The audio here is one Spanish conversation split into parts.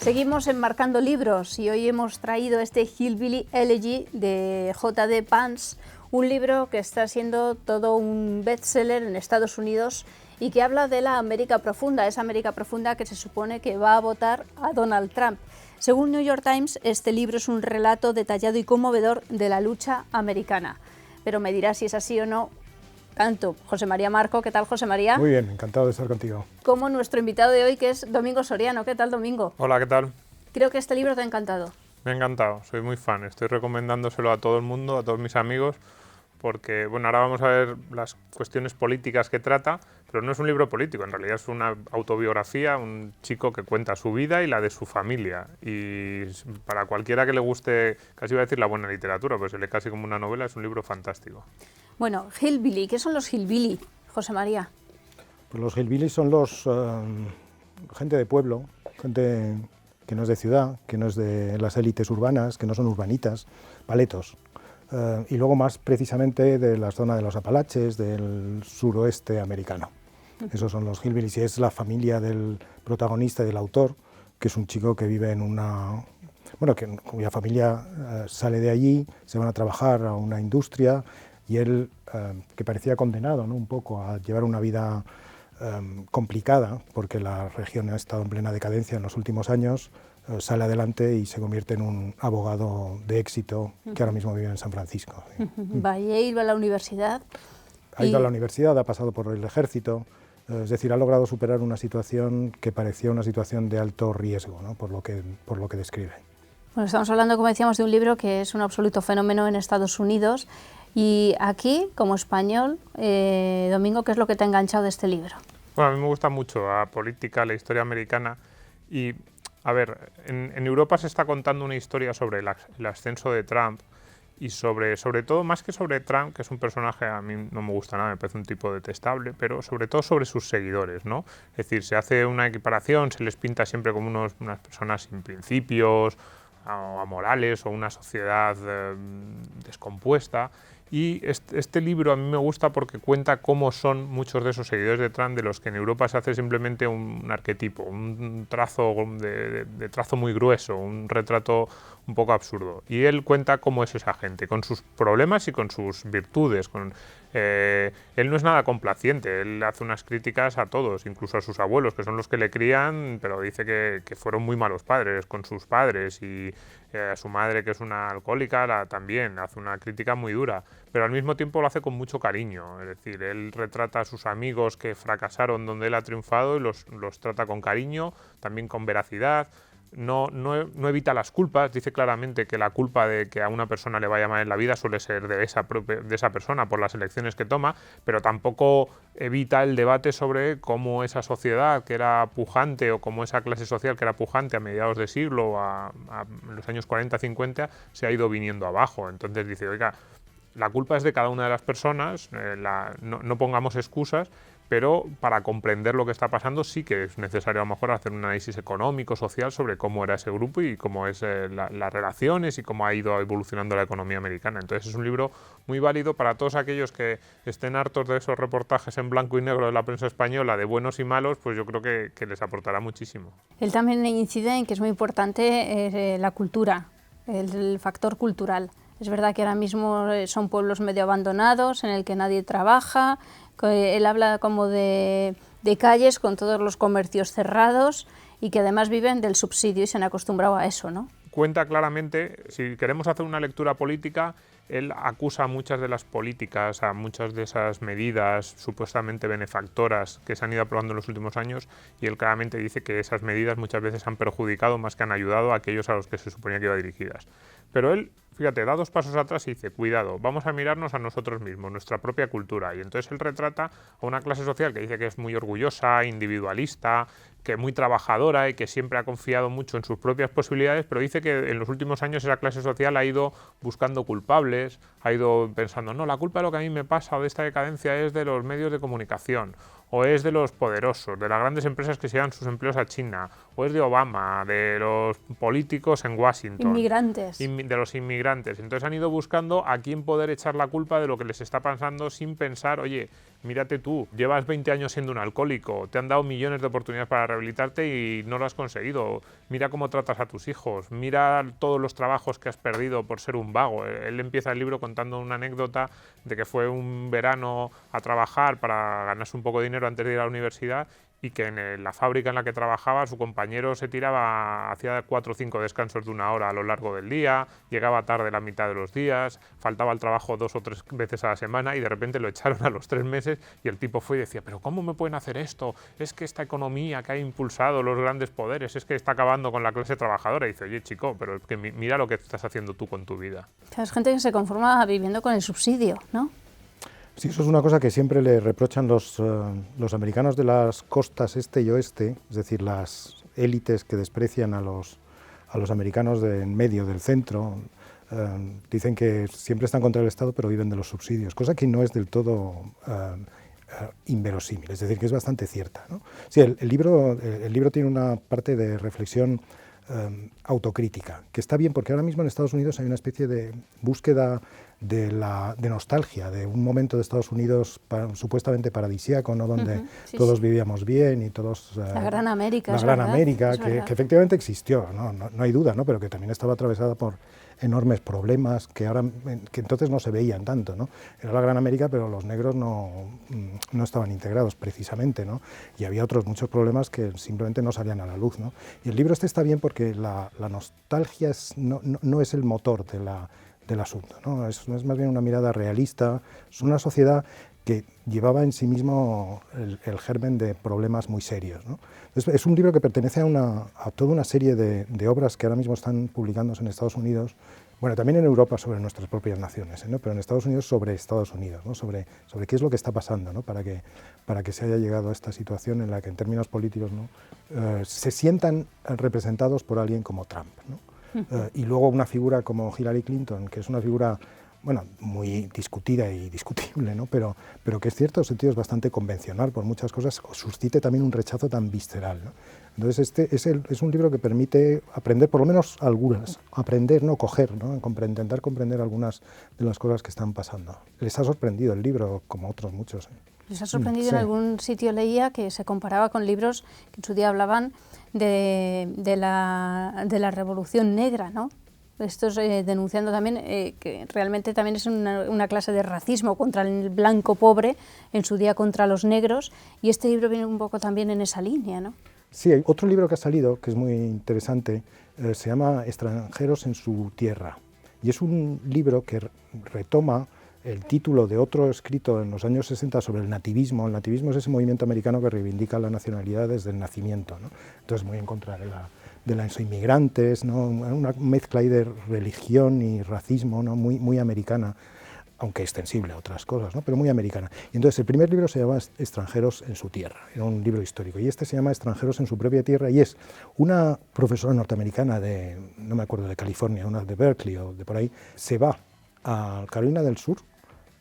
Seguimos enmarcando libros y hoy hemos traído este Hillbilly Elegy de J.D. Vance, un libro que está siendo todo un bestseller en Estados Unidos y que habla de la América profunda, esa América profunda que se supone que va a votar a Donald Trump. Según New York Times, este libro es un relato detallado y conmovedor de la lucha americana. Pero me dirás si es así o no. Tanto José María Marco. ¿Qué tal, José María? Muy bien, encantado de estar contigo. Como nuestro invitado de hoy, que es Domingo Soriano. ¿Qué tal, Domingo? Hola, ¿qué tal? Creo que este libro te ha encantado. Me ha encantado, soy muy fan. Estoy recomendándoselo a todo el mundo, a todos mis amigos, porque, bueno, ahora vamos a ver las cuestiones políticas que trata, pero no es un libro político, en realidad es una autobiografía, un chico que cuenta su vida y la de su familia. Y para cualquiera que le guste, casi iba a decir la buena literatura, pues se lee casi como una novela, es un libro fantástico. Bueno, Hillbilly, ¿qué son los Hillbilly, José María? Pues los hillbillies son gente de pueblo, gente que no es de ciudad, que no es de las élites urbanas, que no son urbanitas, paletos. Y luego más precisamente de la zona de los Apalaches, del suroeste americano. Esos son los hillbillies y es la familia del protagonista y del autor, que es un chico que vive en cuya familia sale de allí, se van a trabajar a una industria y él, que parecía condenado, ¿no?, un poco a llevar una vida complicada, porque la región ha estado en plena decadencia en los últimos años, sale adelante y se convierte en un abogado de éxito que ahora mismo vive en San Francisco. Va a ir a la universidad. Ha ido a la universidad, ha pasado por el ejército, es decir, ha logrado superar una situación que parecía una situación de alto riesgo, ¿no?, por lo que describe. Bueno, estamos hablando, como decíamos, de un libro que es un absoluto fenómeno en Estados Unidos. Y aquí, como español, Domingo, ¿qué es lo que te ha enganchado de este libro? Bueno, a mí me gusta mucho la política, la historia americana y, a ver, en Europa se está contando una historia sobre el ascenso de Trump y sobre todo, más que sobre Trump, que es un personaje, a mí no me gusta nada, me parece un tipo detestable, pero sobre todo sobre sus seguidores, ¿no? Es decir, se hace una equiparación, se les pinta siempre como unas personas sin principios, o amorales, o una sociedad descompuesta. Y este libro a mí me gusta porque cuenta cómo son muchos de esos seguidores de Trump, de los que en Europa se hace simplemente un arquetipo, un trazo de trazo muy grueso, un retrato un poco absurdo. Y él cuenta cómo es esa gente, con sus problemas y con sus virtudes. Él no es nada complaciente, él hace unas críticas a todos, incluso a sus abuelos, que son los que le crían, pero dice que fueron muy malos padres con sus padres, y a su madre, que es una alcohólica, también hace una crítica muy dura, pero al mismo tiempo lo hace con mucho cariño. Es decir, él retrata a sus amigos que fracasaron donde él ha triunfado y los trata con cariño, también con veracidad. No evita las culpas, dice claramente que la culpa de que a una persona le vaya mal en la vida suele ser de esa persona por las elecciones que toma, pero tampoco evita el debate sobre cómo esa sociedad que era pujante, o cómo esa clase social que era pujante a mediados de siglo, a los años 40-50, se ha ido viniendo abajo. Entonces dice, oiga, la culpa es de cada una de las personas, no pongamos excusas, pero para comprender lo que está pasando sí que es necesario a lo mejor hacer un análisis económico, social, sobre cómo era ese grupo y cómo es las relaciones y cómo ha ido evolucionando la economía americana. Entonces es un libro muy válido para todos aquellos que estén hartos de esos reportajes en blanco y negro de la prensa española, de buenos y malos, pues yo creo que les aportará muchísimo. Él también incide en que es muy importante la cultura, el factor cultural. Es verdad que ahora mismo son pueblos medio abandonados, en el que nadie trabaja. Él habla como de calles con todos los comercios cerrados y que además viven del subsidio y se han acostumbrado a eso, ¿no? Cuenta claramente, si queremos hacer una lectura política, él acusa a muchas de las políticas, a muchas de esas medidas supuestamente benefactoras que se han ido aprobando en los últimos años, y él claramente dice que esas medidas muchas veces han perjudicado más que han ayudado a aquellos a los que se suponía que iban dirigidas. Pero él, fíjate, da dos pasos atrás y dice, cuidado, vamos a mirarnos a nosotros mismos, nuestra propia cultura. Y entonces él retrata a una clase social que dice que es muy orgullosa, individualista, que es muy trabajadora y que siempre ha confiado mucho en sus propias posibilidades, pero dice que en los últimos años esa clase social ha ido buscando culpables, ha ido pensando, no, la culpa de lo que a mí me pasa o de esta decadencia es de los medios de comunicación, o es de los poderosos, de las grandes empresas que se llevan sus empleos a China, o es de Obama, de los políticos en Washington. Inmigrantes. De los inmigrantes. Entonces han ido buscando a quién poder echar la culpa de lo que les está pasando sin pensar, oye, mírate tú, llevas 20 años siendo un alcohólico, te han dado millones de oportunidades para rehabilitarte y no lo has conseguido. Mira cómo tratas a tus hijos, mira todos los trabajos que has perdido por ser un vago. Él empieza el libro contando una anécdota de que fue un verano a trabajar para ganarse un poco de dinero antes de ir a la universidad y que en la fábrica en la que trabajaba su compañero se tiraba, hacía 4 o 5 descansos de 1 hora a lo largo del día, llegaba tarde la mitad de los días, faltaba al trabajo 2 o 3 veces a la semana y de repente lo echaron a los 3 meses y el tipo fue y decía, pero ¿cómo me pueden hacer esto? Es que esta economía que ha impulsado los grandes poderes, es que está acabando con la clase trabajadora. Y dice, oye chico, pero es que mira lo que estás haciendo tú con tu vida. Es gente que se conforma viviendo con el subsidio, ¿no? Sí, eso es una cosa que siempre le reprochan los americanos de las costas este y oeste, es decir, las élites que desprecian a los americanos de en medio, del centro. Dicen que siempre están contra el Estado, pero viven de los subsidios, cosa que no es del todo inverosímil, es decir, que es bastante cierta, ¿no? Sí, el libro tiene una parte de reflexión autocrítica, que está bien porque ahora mismo en Estados Unidos hay una especie de búsqueda de nostalgia, de un momento de Estados Unidos supuestamente paradisíaco, ¿no? Donde todos vivíamos bien y todos... la Gran América, la Gran América, que efectivamente existió, no hay duda, ¿no? Pero que también estaba atravesada por enormes problemas que entonces no se veían tanto, ¿no? Era la Gran América, pero los negros no estaban integrados precisamente, ¿no? Y había otros muchos problemas que simplemente no salían a la luz, ¿no? Y el libro este está bien porque la nostalgia no es el motor del asunto, ¿no? Es más bien una mirada realista, es una sociedad que llevaba en sí mismo el germen de problemas muy serios, ¿no? Es un libro que pertenece a toda una serie de obras que ahora mismo están publicándose en Estados Unidos, bueno, también en Europa sobre nuestras propias naciones, ¿no? Pero en Estados Unidos sobre Estados Unidos, ¿no? Sobre qué es lo que está pasando, ¿no? para que se haya llegado a esta situación en la que en términos políticos, ¿no? Se sientan representados por alguien como Trump, ¿no? Y luego una figura como Hillary Clinton, que es una figura, bueno, muy discutida y discutible, ¿no? pero que es cierto, en sentido es bastante convencional por muchas cosas, suscite también un rechazo tan visceral, ¿no? Entonces es un libro que permite aprender, por lo menos algunas, aprender, no coger, ¿no? Intentar comprender algunas de las cosas que están pasando. Les ha sorprendido el libro, como otros muchos, ¿eh? Les ha sorprendido, sí. En algún sitio leía que se comparaba con libros que en su día hablaban de la Revolución Negra, ¿no? Estos denunciando también que realmente también es una clase de racismo contra el blanco pobre, en su día contra los negros, y este libro viene un poco también en esa línea, ¿no? Sí, hay otro libro que ha salido, que es muy interesante, se llama Extranjeros en su tierra, y es un libro que retoma el título de otro escrito en los años 60 sobre el nativismo. El nativismo es ese movimiento americano que reivindica la nacionalidad desde el nacimiento, ¿no? Entonces, muy en contra de los inmigrantes, ¿no? Una mezcla ahí de religión y racismo, ¿no? Muy americana, aunque extensible a otras cosas, ¿no? Pero muy americana. Y entonces el primer libro se llama Extranjeros en su tierra, era un libro histórico, y este se llama Extranjeros en su propia tierra, y es una profesora norteamericana no me acuerdo, de California, una de Berkeley o de por ahí, se va a Carolina del Sur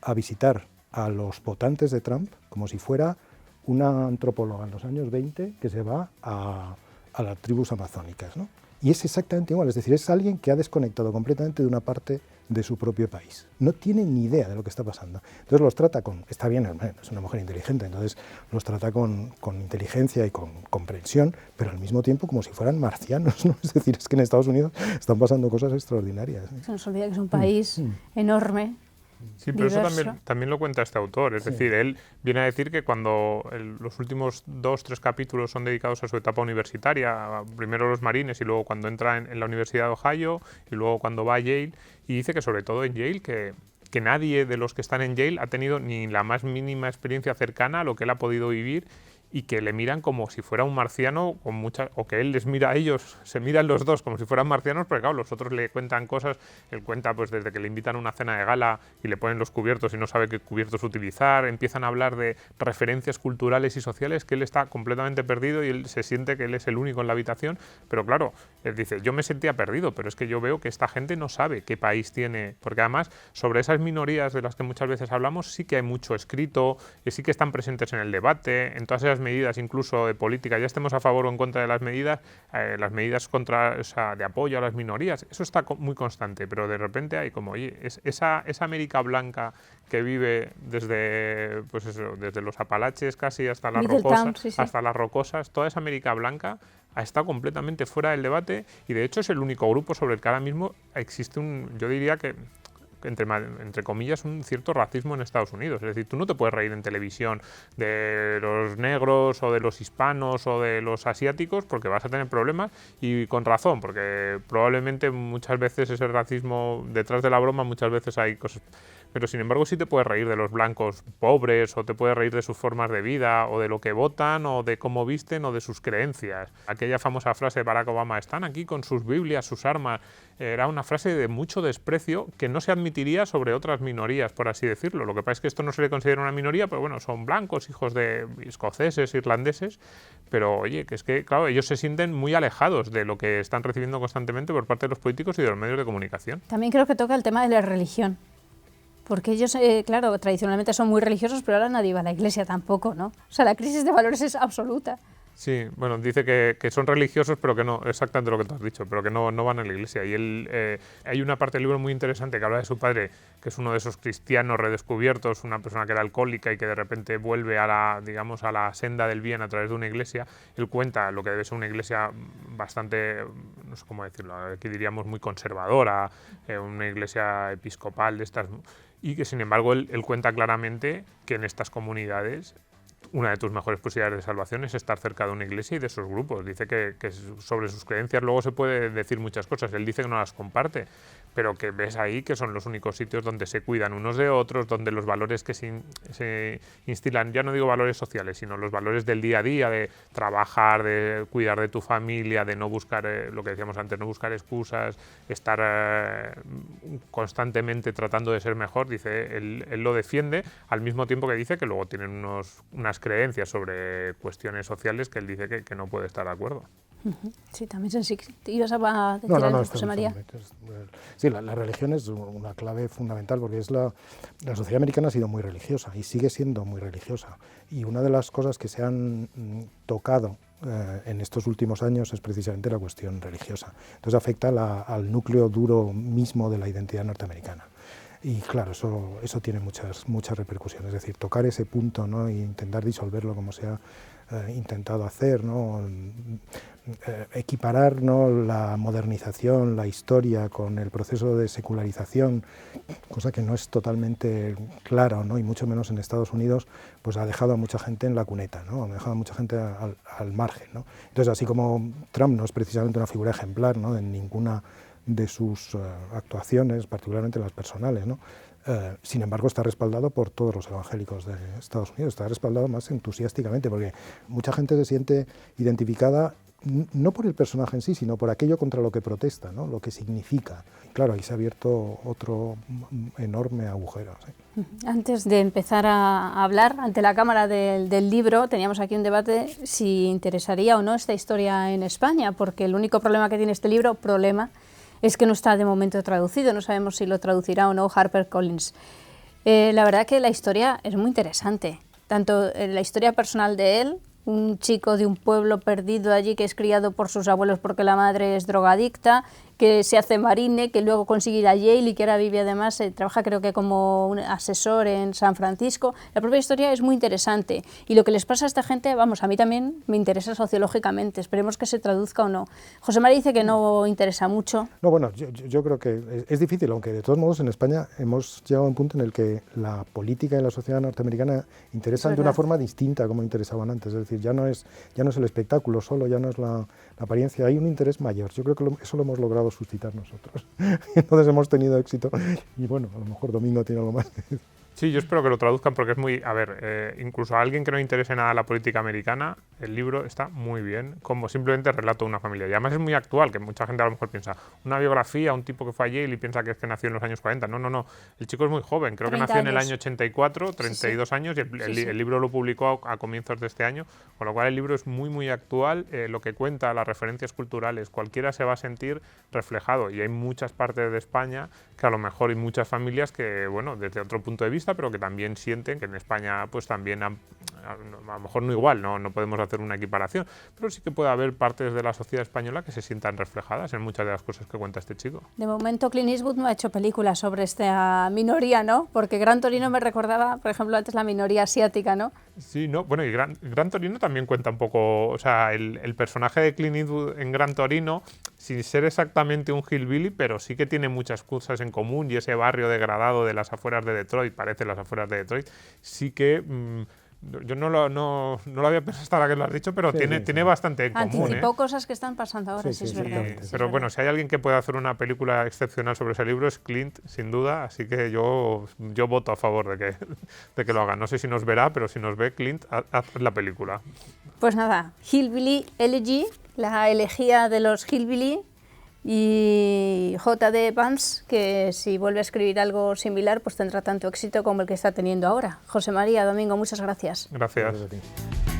a visitar a los votantes de Trump como si fuera una antropóloga en los años 20 que se va a las tribus amazónicas, ¿no? Y es exactamente igual, es decir, es alguien que ha desconectado completamente de una parte de su propio país. No tiene ni idea de lo que está pasando. Entonces los trata está bien, es una mujer inteligente, entonces los trata con inteligencia y con comprensión, pero al mismo tiempo como si fueran marcianos, ¿no? Es decir, es que en Estados Unidos están pasando cosas extraordinarias, ¿eh? Se nos olvida que es un país enorme. Sí, pero diverso. eso también lo cuenta este autor, es decir, él viene a decir que cuando los últimos 2-3 capítulos son dedicados a su etapa universitaria, primero los marines y luego cuando entra en la Universidad de Ohio y luego cuando va a Yale, y dice que sobre todo en Yale que nadie de los que están en Yale ha tenido ni la más mínima experiencia cercana a lo que él ha podido vivir y que le miran como si fuera un marciano, o que él les mira a ellos, se miran los dos como si fueran marcianos, porque claro, los otros le cuentan cosas, él cuenta pues desde que le invitan a una cena de gala y le ponen los cubiertos y no sabe qué cubiertos utilizar, empiezan a hablar de referencias culturales y sociales, que él está completamente perdido y él se siente que él es el único en la habitación, pero claro, él dice, yo me sentía perdido, pero es que yo veo que esta gente no sabe qué país tiene, porque además sobre esas minorías de las que muchas veces hablamos sí que hay mucho escrito, y sí que están presentes en el debate, en todas esas medidas incluso de política, ya estemos a favor o en contra de las medidas contra, o sea, de apoyo a las minorías, eso está muy constante, pero de repente hay como, oye, esa América blanca que vive desde, pues eso, desde los Apalaches casi hasta las rocosas, hasta las rocosas, toda esa América blanca ha estado completamente fuera del debate y de hecho es el único grupo sobre el que ahora mismo existe yo diría que entre comillas, un cierto racismo en Estados Unidos. Es decir, tú no te puedes reír en televisión de los negros o de los hispanos o de los asiáticos porque vas a tener problemas y con razón, porque probablemente muchas veces ese racismo, detrás de la broma, muchas veces hay cosas. Pero sin embargo sí te puedes reír de los blancos pobres o te puedes reír de sus formas de vida o de lo que votan o de cómo visten o de sus creencias. Aquella famosa frase de Barack Obama, están aquí con sus Biblias, sus armas, era una frase de mucho desprecio que no se admitiría sobre otras minorías, por así decirlo. Lo que pasa es que esto no se le considera una minoría, pero bueno, son blancos, hijos de escoceses, irlandeses, pero oye, que es que, claro, ellos se sienten muy alejados de lo que están recibiendo constantemente por parte de los políticos y de los medios de comunicación. También creo que toca el tema de la religión. Porque ellos, claro, tradicionalmente son muy religiosos, pero ahora nadie va a la iglesia tampoco, ¿no? O sea, la crisis de valores es absoluta. Sí, bueno, dice que son religiosos, pero que no, exactamente lo que tú has dicho, pero que no van a la iglesia. Y él, hay una parte del libro muy interesante que habla de su padre, que es uno de esos cristianos redescubiertos, una persona que era alcohólica y que de repente vuelve a la senda del bien a través de una iglesia. Él cuenta lo que debe ser una iglesia bastante, no sé cómo decirlo, aquí diríamos muy conservadora, una iglesia episcopal de estas, y que sin embargo él cuenta claramente que en estas comunidades una de tus mejores posibilidades de salvación es estar cerca de una iglesia y de esos grupos. Dice que sobre sus creencias luego se puede decir muchas cosas. Él dice que no las comparte, pero que ves ahí que son los únicos sitios donde se cuidan unos de otros, donde los valores que se instilan, ya no digo valores sociales, sino los valores del día a día, de trabajar, de cuidar de tu familia, de no buscar, lo que decíamos antes, no buscar excusas, estar constantemente tratando de ser mejor. Dice, él lo defiende, al mismo tiempo que dice que luego tienen unas creencias sobre cuestiones sociales que él dice que no puede estar de acuerdo. Sí, también sí. ¿Ibas a decir algo, José María? Sí, la religión es una clave fundamental porque la sociedad americana ha sido muy religiosa y sigue siendo muy religiosa. Y una de las cosas que se han tocado en estos últimos años es precisamente la cuestión religiosa. Entonces afecta al núcleo duro mismo de la identidad norteamericana. Y claro, eso tiene muchas repercusiones, es decir, tocar ese punto, ¿no? E intentar disolverlo como se ha intentado hacer, ¿no? Equiparar, ¿no?, la modernización, la historia con el proceso de secularización, cosa que no es totalmente clara, ¿no?, y mucho menos en Estados Unidos, pues ha dejado a mucha gente en la cuneta, ¿no?, ha dejado a mucha gente al margen, ¿no? Entonces, así como Trump no es precisamente una figura ejemplar, ¿no?, en ninguna de sus actuaciones, particularmente las personales, ¿no? Sin embargo, está respaldado por todos los evangélicos de Estados Unidos, está respaldado más entusiásticamente, porque mucha gente se siente identificada no por el personaje en sí, sino por aquello contra lo que protesta, ¿no?, lo que significa. Claro, ahí se ha abierto otro enorme agujero. ¿Sí? Antes de empezar a hablar ante la Cámara del libro, teníamos aquí un debate si interesaría o no esta historia en España, porque el único problema que tiene este libro, es que no está de momento traducido, no sabemos si lo traducirá o no HarperCollins. La verdad que la historia es muy interesante, tanto la historia personal de él, un chico de un pueblo perdido allí que es criado por sus abuelos porque la madre es drogadicta, que se hace marine, que luego consigue ir a Yale y que ahora vive además, trabaja creo que como un asesor en San Francisco. La propia historia es muy interesante y lo que les pasa a esta gente, vamos, a mí también me interesa sociológicamente, esperemos que se traduzca o no. José María dice que no interesa mucho. No, bueno, yo creo que es difícil, aunque de todos modos en España hemos llegado a un punto en el que la política y la sociedad norteamericana interesan de una forma distinta como interesaban antes, es decir, ya no es el espectáculo solo, ya no es la apariencia, hay un interés mayor. Yo creo que eso lo hemos logrado suscitar nosotros. Entonces hemos tenido éxito y bueno, a lo mejor Domingo tiene algo más. Sí, yo espero que lo traduzcan porque es muy... A ver, incluso a alguien que no interese nada la política americana, el libro está muy bien, como simplemente relato de una familia. Y además es muy actual, que mucha gente a lo mejor piensa, una biografía, un tipo que fue a Yale y piensa que es que nació en los años 40. No, no, no. El chico es muy joven, creo que nació en el año 84, 32 años, y el libro lo publicó a comienzos de este año, con lo cual el libro es muy, muy actual. Lo que cuenta, las referencias culturales, cualquiera se va a sentir reflejado. Y hay muchas partes de España que a lo mejor hay muchas familias que, bueno, desde otro punto de vista, pero que también sienten que en España pues también a lo mejor no igual, no podemos hacer una equiparación, pero sí que puede haber partes de la sociedad española que se sientan reflejadas en muchas de las cosas que cuenta este chico. De momento Clint Eastwood no ha hecho películas sobre esta minoría, ¿no? Porque Gran Torino me recordaba, por ejemplo, antes la minoría asiática, ¿no? Sí, no, bueno, y Gran Torino también cuenta un poco, o sea, el personaje de Clint Eastwood en Gran Torino, sin ser exactamente un hillbilly, pero sí que tiene muchas cosas en común, y ese barrio degradado de las afueras de Detroit, parece las afueras de Detroit, sí que... yo no lo había pensado hasta ahora que lo has dicho, pero tiene bastante en común. Anticipó cosas que están pasando ahora, sí, es verdad. Pero bueno, si hay alguien que pueda hacer una película excepcional sobre ese libro es Clint, sin duda, así que yo voto a favor de que lo hagan. No sé si nos verá, pero si nos ve Clint, haz la película. Pues nada, Hillbilly Elegy, la elegía de los Hillbilly, y J.D. Vance, que si vuelve a escribir algo similar, pues tendrá tanto éxito como el que está teniendo ahora. José María, Domingo, muchas gracias. Gracias. Gracias a ti.